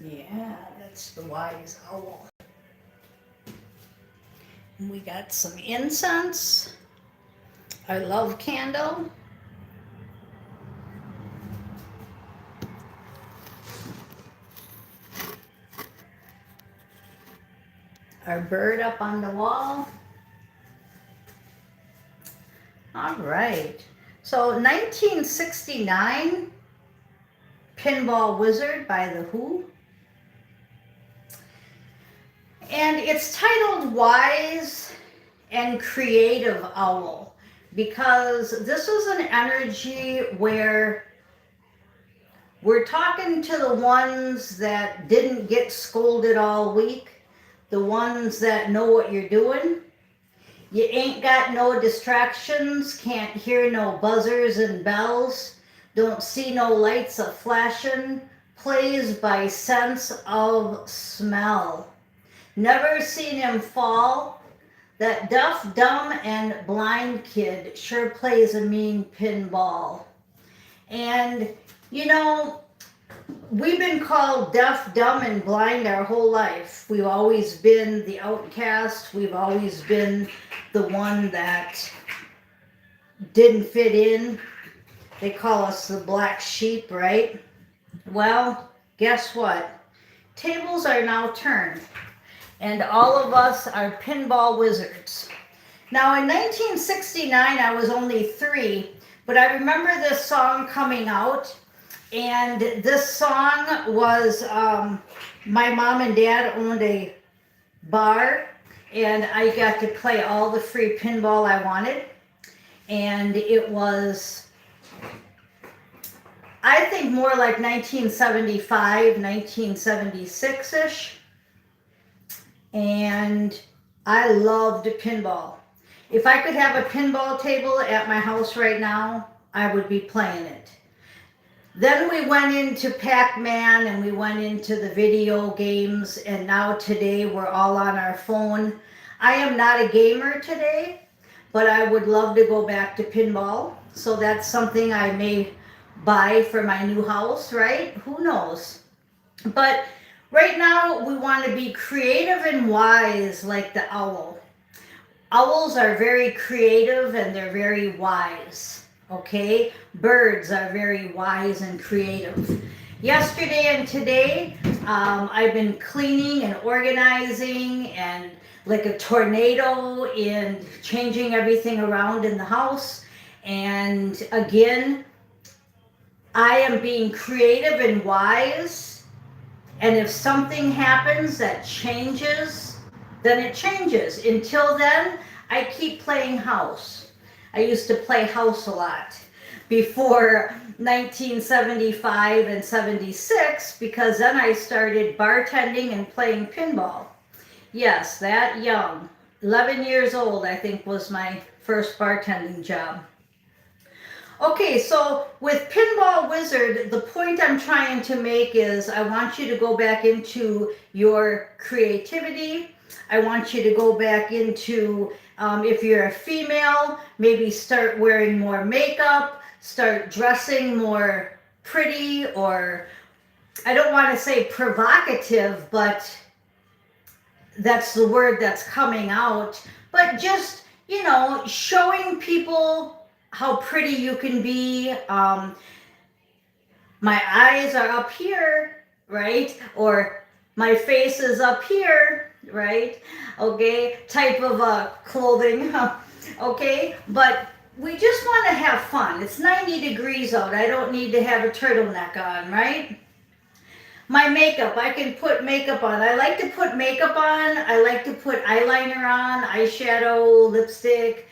Yeah, that's the wise owl. And we got some incense, our love candle, our bird up on the wall. All right. So 1969, Pinball Wizard by The Who. And it's titled Wise and Creative Owl because this is an energy where we're talking to the ones that didn't get scolded all week, the ones that know what you're doing. You ain't got no distractions, can't hear no buzzers and bells, don't see no lights a flashing, plays by sense of smell. Never seen him fall. That deaf, dumb, and blind kid sure plays a mean pinball. And, you know, we've been called deaf, dumb, and blind our whole life. We've always been the outcast. We've always been the one that didn't fit in. They call us the black sheep, right? Well, guess what? Tables are now turned, and all of us are pinball wizards. Now, in 1969, I was only 3, but I remember this song coming out. And this song was my mom and dad owned a bar, and I got to play all the free pinball I wanted. And it was, I think, more like 1975, 1976 ish. And I loved pinball. If I could have a pinball table at my house right now, I would be playing it. Then we went into Pac-Man and we went into the video games, and now today we're all on our phone. I am not a gamer today, but I would love to go back to pinball. So that's something I may buy for my new house, right? Who knows? But right now we want to be creative and wise like the owl. Owls are very creative and they're very wise. Okay, birds are very wise and creative. Yesterday and today, I've been cleaning and organizing and like a tornado and changing everything around in the house. And again, I am being creative and wise. And if something happens that changes, then it changes. Until then, I keep playing house. I used to play house a lot before 1975 and 76 because then I started bartending and playing pinball. Yes, that young. 11 years old, I think, was my first bartending job. Okay, so with Pinball Wizard, the point I'm trying to make is I want you to go back into your creativity. I want you to go back into, if you're a female, maybe start wearing more makeup, start dressing more pretty, or I don't want to say provocative, but that's the word that's coming out. But just, showing people how pretty you can be. My eyes are up here, right? Or my face is up here, right? Okay, type of clothing, okay? But we just want to have fun. It's 90 degrees out. I don't need to have a turtleneck on, right? My makeup, I can put makeup on. I like to put makeup on. I like to put eyeliner on, eyeshadow, lipstick,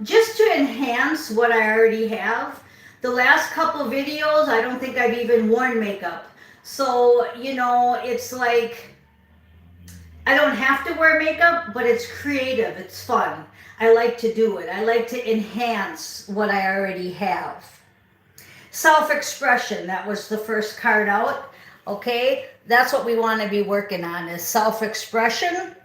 just to enhance what I already have. The last couple videos, I don't think I've even worn makeup. So, it's like, I don't have to wear makeup, but it's creative, it's fun. I like to do it. I like to enhance what I already have. Self-expression, that was the first card out. Okay, that's what we want to be working on is self-expression.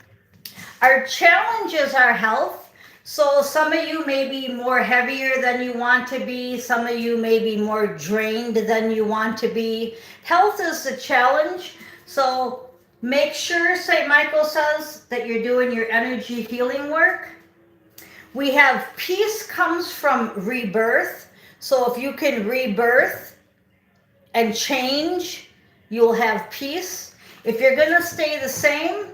Our challenge is our health. So some of you may be more heavier than you want to be. Some of you may be more drained than you want to be. Health is the challenge. So make sure, St. Michael says, that you're doing your energy healing work. We have peace comes from rebirth. So if you can rebirth and change, you'll have peace. If you're going to stay the same,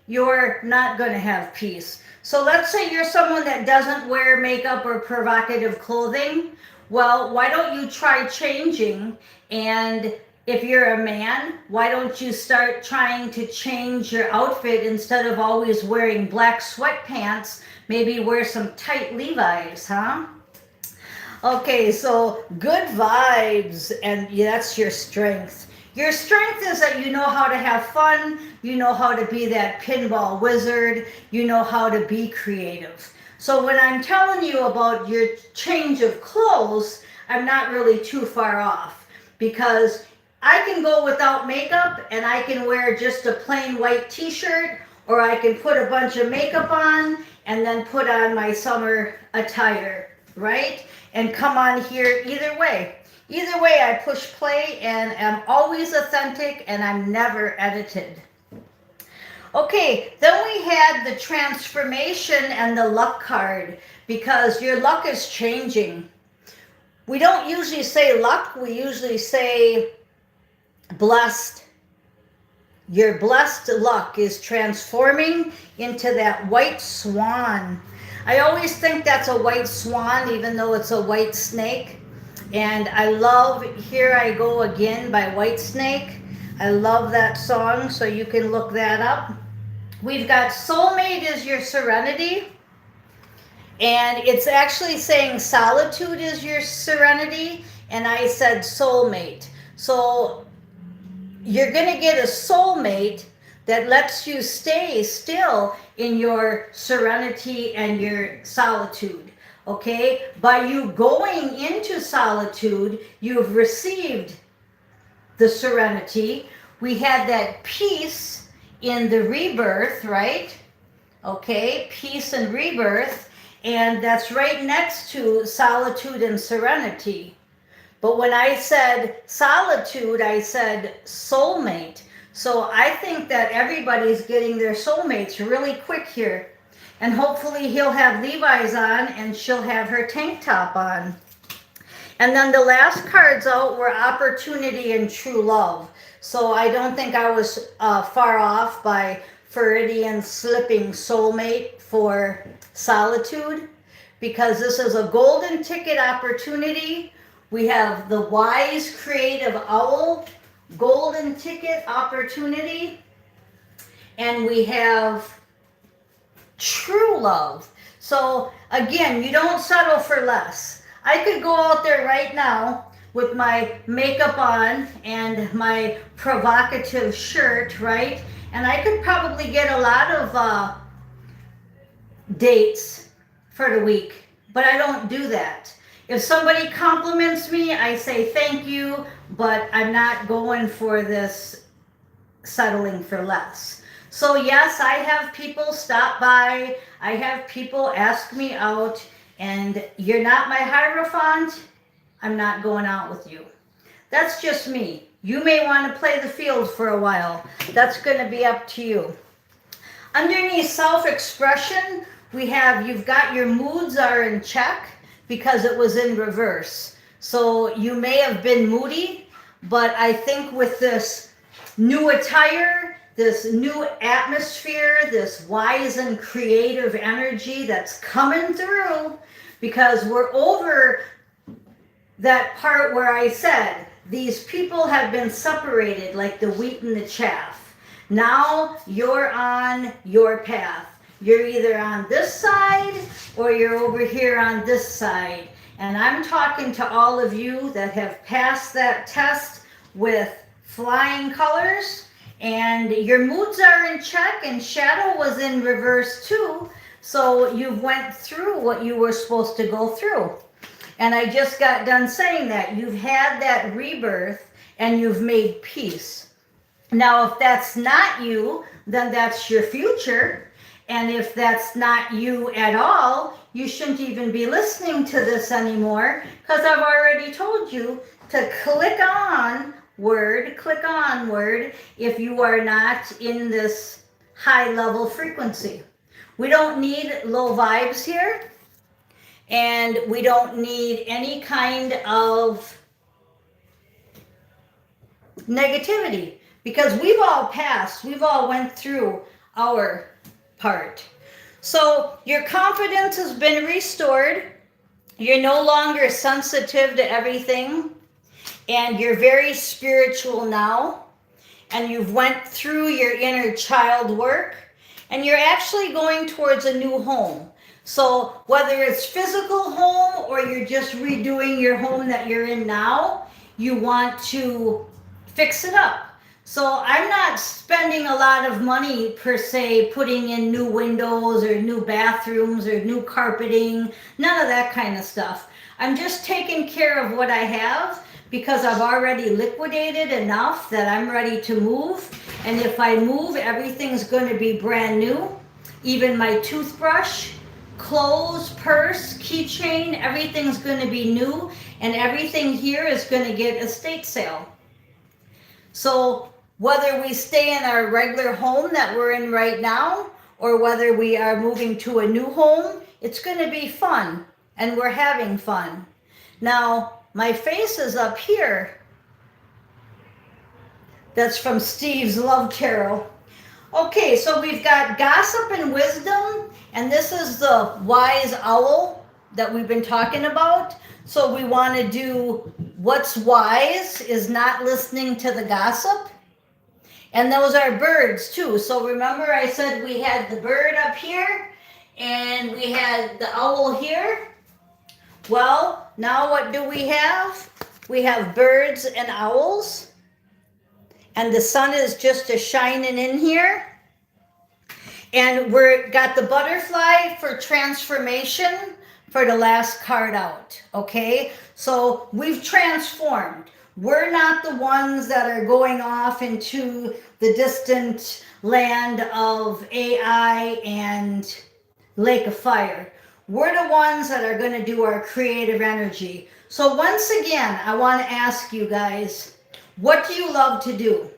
you're not going to have peace. So let's say you're someone that doesn't wear makeup or provocative clothing. Well, why don't you try changing? And if you're a man, why don't you start trying to change your outfit instead of always wearing black sweatpants? Maybe wear some tight Levi's, huh? Okay, so good vibes, and that's your strength. Your strength is that you know how to have fun, you know how to be that pinball wizard, you know how to be creative. So when I'm telling you about your change of clothes, I'm not really too far off, because I can go without makeup and I can wear just a plain white t-shirt, or I can put a bunch of makeup on and then put on my summer attire, right? And come on here either way. Either way, I push play and am always authentic, and I'm never edited. Okay, then we had the transformation and the luck card, because your luck is changing. We don't usually say luck, we usually say blessed. Your blessed luck is transforming into that white swan. I always think that's a white swan, even though it's a white snake. And I love Here I Go Again by Whitesnake. I love that song, so you can look that up. We've got soulmate is your serenity. And it's actually saying solitude is your serenity. And I said soulmate. So you're going to get a soulmate that lets you stay still in your serenity and your solitude. Okay, by you going into solitude, you've received the serenity. We had that peace in the rebirth, right? Okay, peace and rebirth, and that's right next to solitude and serenity. But when I said solitude, I said soulmate. So I think that everybody's getting their soulmates really quick here. And hopefully he'll have Levi's on and she'll have her tank top on. And then the last cards out were opportunity and true love. So I don't think I was far off by Floridian slipping soulmate for solitude, because this is a golden ticket opportunity. We have the wise creative owl, golden ticket opportunity. And we have true love. So again, you don't settle for less. I could go out there right now with my makeup on and my provocative shirt, right? And I could probably get a lot of dates for the week, but I don't do that. If somebody compliments me, I say thank you, but I'm not going for this settling for less. So yes, I have people stop by, I have people ask me out, and you're not my Hierophant, I'm not going out with you. That's just me. You may want to play the field for a while. That's going to be up to you. Underneath self-expression, we have you've got your moods are in check, because it was in reverse. So you may have been moody, but I think with this new attire, this new atmosphere, this wise and creative energy that's coming through, because we're over that part where I said these people have been separated like the wheat and the chaff. Now you're on your path. You're either on this side or you're over here on this side. And I'm talking to all of you that have passed that test with flying colors. And your moods are in check, and shadow was in reverse too. So you went through what you were supposed to go through. And I just got done saying that. You've had that rebirth and you've made peace. Now, if that's not you, then that's your future. And if that's not you at all, you shouldn't even be listening to this anymore, because I've already told you to click on word if you are not in this high level frequency. We don't need low vibes here, and we don't need any kind of negativity, because we've all passed, we've all went through our part. So your confidence has been restored. You're no longer sensitive to everything, and you're very spiritual now, and you've went through your inner child work, and you're actually going towards a new home. So whether it's physical home or you're just redoing your home that you're in now, you want to fix it up. So I'm not spending a lot of money per se putting in new windows or new bathrooms or new carpeting, none of that kind of stuff. I'm just taking care of what I have, because I've already liquidated enough that I'm ready to move. And if I move, everything's going to be brand new. Even my toothbrush, clothes, purse, keychain, everything's going to be new, and everything here is going to get estate sale. So whether we stay in our regular home that we're in right now, or whether we are moving to a new home, it's going to be fun, and we're having fun. Now, my face is up here. That's from Steve's Love Tarot. Okay, so we've got gossip and wisdom, and this is the wise owl that we've been talking about. So we want to do what's wise is not listening to the gossip. And those are birds too. So remember I said we had the bird up here and we had the owl here. Well, now what do we have? We have birds and owls. And the sun is just a shining in here. And we're got the butterfly for transformation for the last card out. Okay, so we've transformed. We're not the ones that are going off into the distant land of AI and Lake of Fire. We're the ones that are going to do our creative energy. So once again, I want to ask you guys, what do you love to do?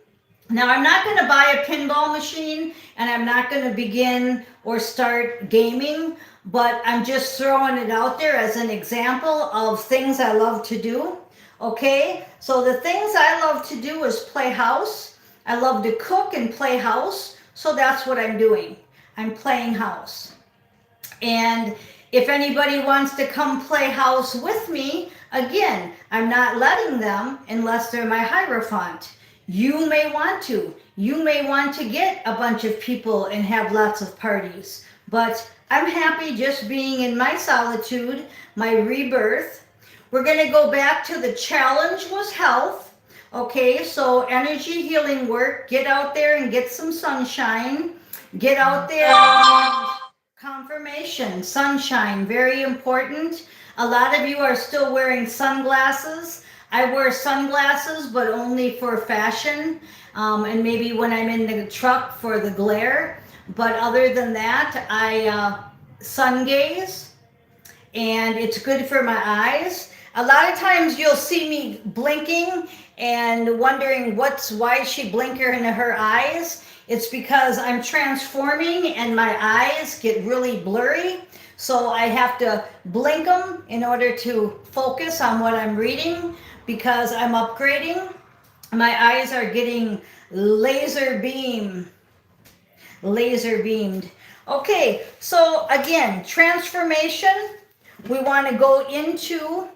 Now, I'm not going to buy a pinball machine, and I'm not going to begin or start gaming, but I'm just throwing it out there as an example of things I love to do. Okay, so the things I love to do is play house. I love to cook and play house, so that's what I'm doing. I'm playing house. And if anybody wants to come play house with me, again, I'm not letting them unless they're my Hierophant. You may want to. You may want to get a bunch of people and have lots of parties. But I'm happy just being in my solitude, my rebirth. We're going to go back to the challenge was health. Okay, so energy healing work. Get out there and get some sunshine. Get out there and confirmation, sunshine, very important. A lot of you are still wearing sunglasses. I wear sunglasses, but only for fashion, and maybe when I'm in the truck for the glare. But other than that, I sun gaze, and it's good for my eyes. A lot of times you'll see me blinking and wondering why is she blinking in her eyes? It's because I'm transforming and my eyes get really blurry. So I have to blink them in order to focus on what I'm reading, because I'm upgrading. My eyes are getting laser beamed. Okay, so again, transformation. We want to go into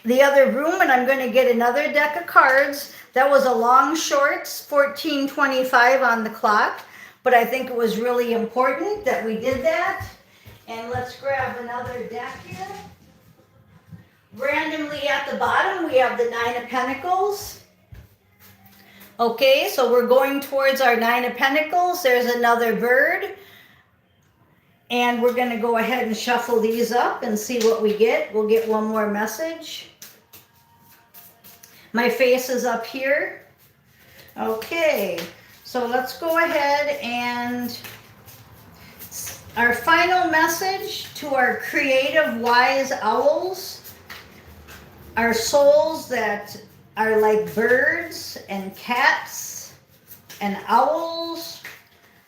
the other room, and I'm going to get another deck of cards. That was a long shorts, 14:25 on the clock, but I think it was really important that we did that. And let's grab another deck here. Randomly at the bottom, we have the Nine of Pentacles. Okay, so we're going towards our Nine of Pentacles. There's another bird. And we're going to go ahead and shuffle these up and see what we get. We'll get one more message. My face is up here. Okay, so So let's go ahead and our final message to our creative wise owls, our souls that are like birds and cats and owls.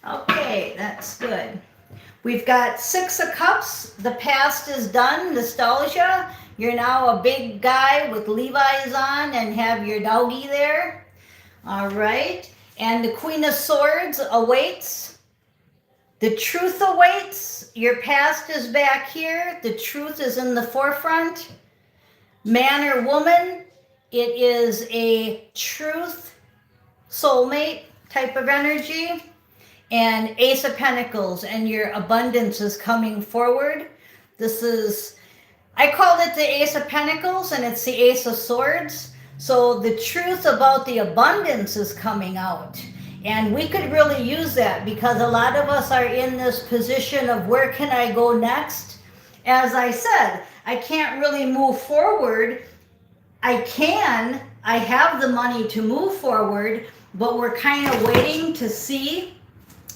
Okay, that's good. We've got 6 of Cups. The past is done. Nostalgia. You're now a big guy with Levi's on and have your doggy there. All right. And the Queen of Swords awaits. The truth awaits. Your past is back here. The truth is in the forefront. Man or woman, it is a truth soulmate type of energy. And Ace of Pentacles, and your abundance is coming forward. This is, I called it the Ace of Pentacles, and it's the Ace of Swords. So the truth about the abundance is coming out. And we could really use that because a lot of us are in this position of where can I go next? As I said, I can't really move forward. I have the money to move forward, but we're kind of waiting to see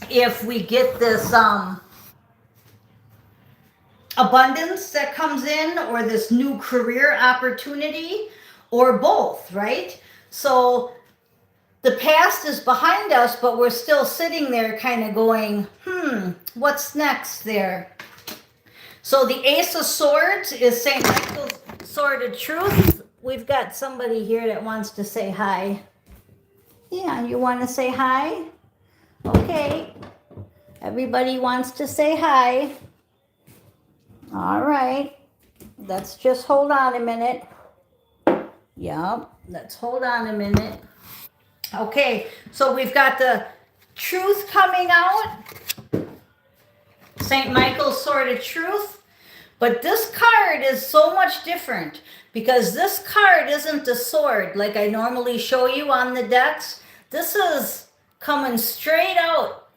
if we get this abundance that comes in, or this new career opportunity, or both, right? So the past is behind us, but we're still sitting there kind of going, what's next there? So the Ace of Swords is St. Michael's Sword of Truth. We've got somebody here that wants to say hi. Yeah, you want to say hi? Okay, everybody wants to say hi. All right, let's just hold on a minute. Yep, let's hold on a minute. Okay, so we've got the truth coming out. St. Michael's Sword of Truth. But this card is so much different because this card isn't the sword like I normally show you on the decks. This is coming straight out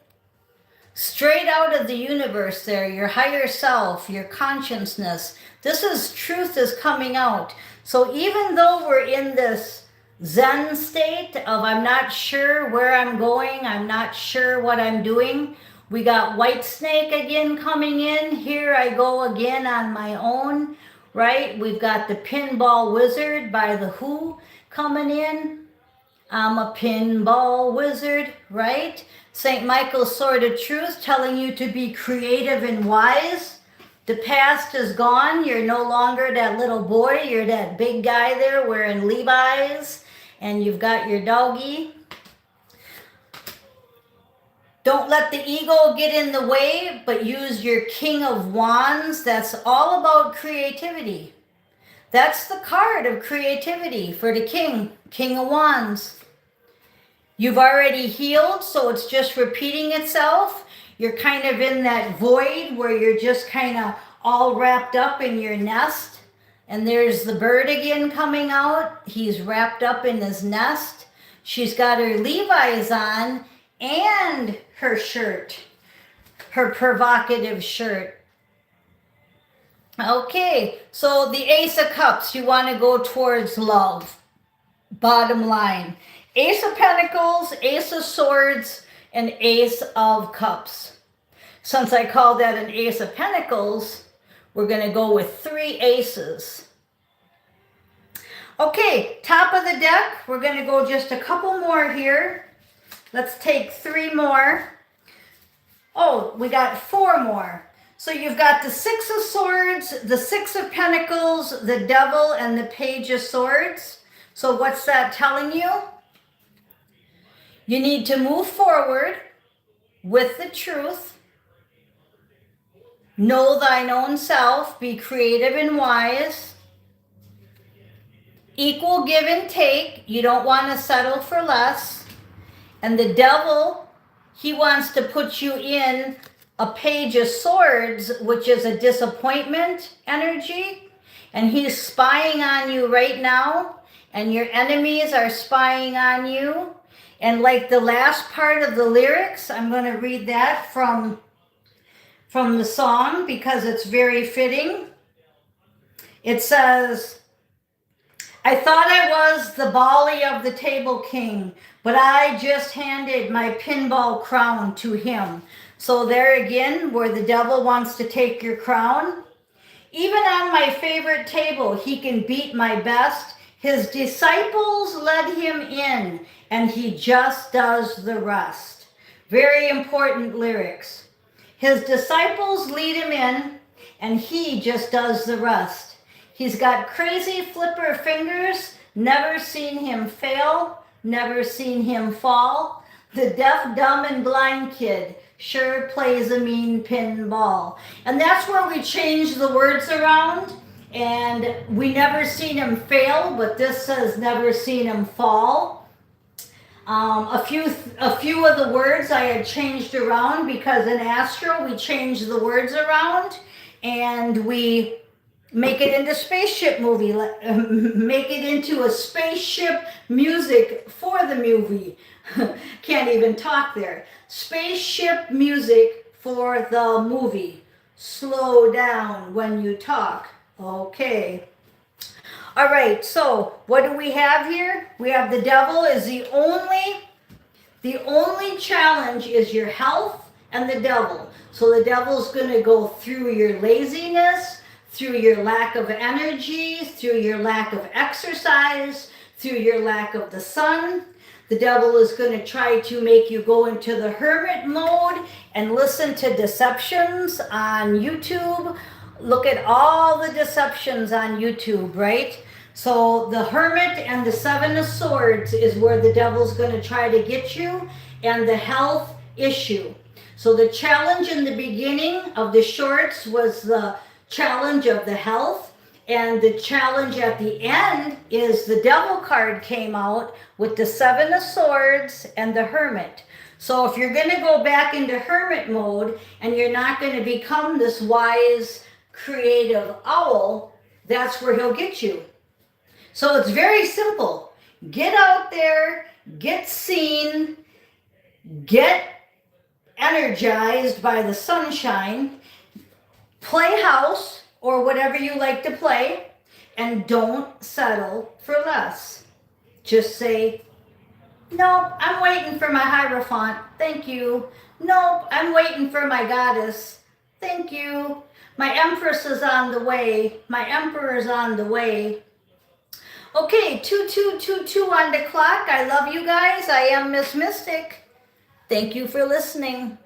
of the universe there, your higher self, your consciousness. This is truth is coming out. So even though we're in this Zen state of I'm not sure where I'm going, I'm not sure what I'm doing, we got White Snake again coming in. Here I go again on my own, right? We've got the Pinball Wizard by The Who coming in. I'm a pinball wizard, right? St. Michael's Sword of Truth telling you to be creative and wise. The past is gone. You're no longer that little boy. You're that big guy there wearing Levi's, and you've got your doggy. Don't let the ego get in the way, but use your King of Wands. That's all about creativity. That's the card of creativity for the King of Wands. You've already healed, so it's just repeating itself. You're kind of in that void where you're just kind of all wrapped up in your nest. And there's the bird again coming out. He's wrapped up in his nest. She's got her Levi's on and her shirt, her provocative shirt. Okay, so the Ace of Cups, you want to go towards love. Bottom line, Ace of Pentacles, Ace of Swords, and Ace of Cups. Since I call that an Ace of Pentacles, we're going to go with 3 aces. Okay, top of the deck, we're going to go just a couple more here. Let's take 3 more. Oh, we got 4 more. So you've got the 6 of Swords, the 6 of Pentacles, the Devil, and the Page of Swords. So what's that telling you? You need to move forward with the truth. Know thine own self. Be creative and wise. Equal give and take. You don't want to settle for less. And the Devil, he wants to put you in a Page of Swords, which is a disappointment energy. And he's spying on you right now. And your enemies are spying on you. And like the last part of the lyrics, I'm going to read that from the song because it's very fitting. It says, I thought I was the Bali of the Table King, but I just handed my pinball crown to him. So there again, where the devil wants to take your crown. Even on my favorite table, he can beat my best. His disciples let him in, and he just does the rest. Very important lyrics. His disciples lead him in, and he just does the rest. He's got crazy flipper fingers, never seen him fail, never seen him fall. The deaf, dumb, and blind kid sure plays a mean pinball. And that's where we change the words around. And we never seen him fail, but this says never seen him fall. A few of the words I had changed around because in Astro we change the words around and we make it into spaceship movie, make it into a spaceship music for the movie. Can't even talk there. Spaceship music for the movie. Slow down when you talk. Okay. All right, so what do we have here? We have the devil is the only challenge is your health and the devil. So the devil's going to go through your laziness, through your lack of energy, through your lack of exercise, through your lack of the sun. The devil is going to try to make you go into the hermit mode and listen to deceptions on YouTube. Look at all the deceptions on YouTube, right? So the hermit and the seven of swords is where the devil's going to try to get you, and the health issue. So the challenge in the beginning of the shorts was the challenge of the health, and the challenge at the end is the devil card came out with the seven of swords and the hermit. So if you're going to go back into hermit mode and you're not going to become this wise creative owl, that's where he'll get you. So it's very simple. Get out there, get seen, get energized by the sunshine, play house or whatever you like to play, and don't settle for less. Just say, nope, I'm waiting for my Hierophant. Thank you. Nope, I'm waiting for my goddess. Thank you. My Empress is on the way. My Emperor is on the way. Okay, 2222 on the clock. I love you guys. I am Miss Mystic. Thank you for listening.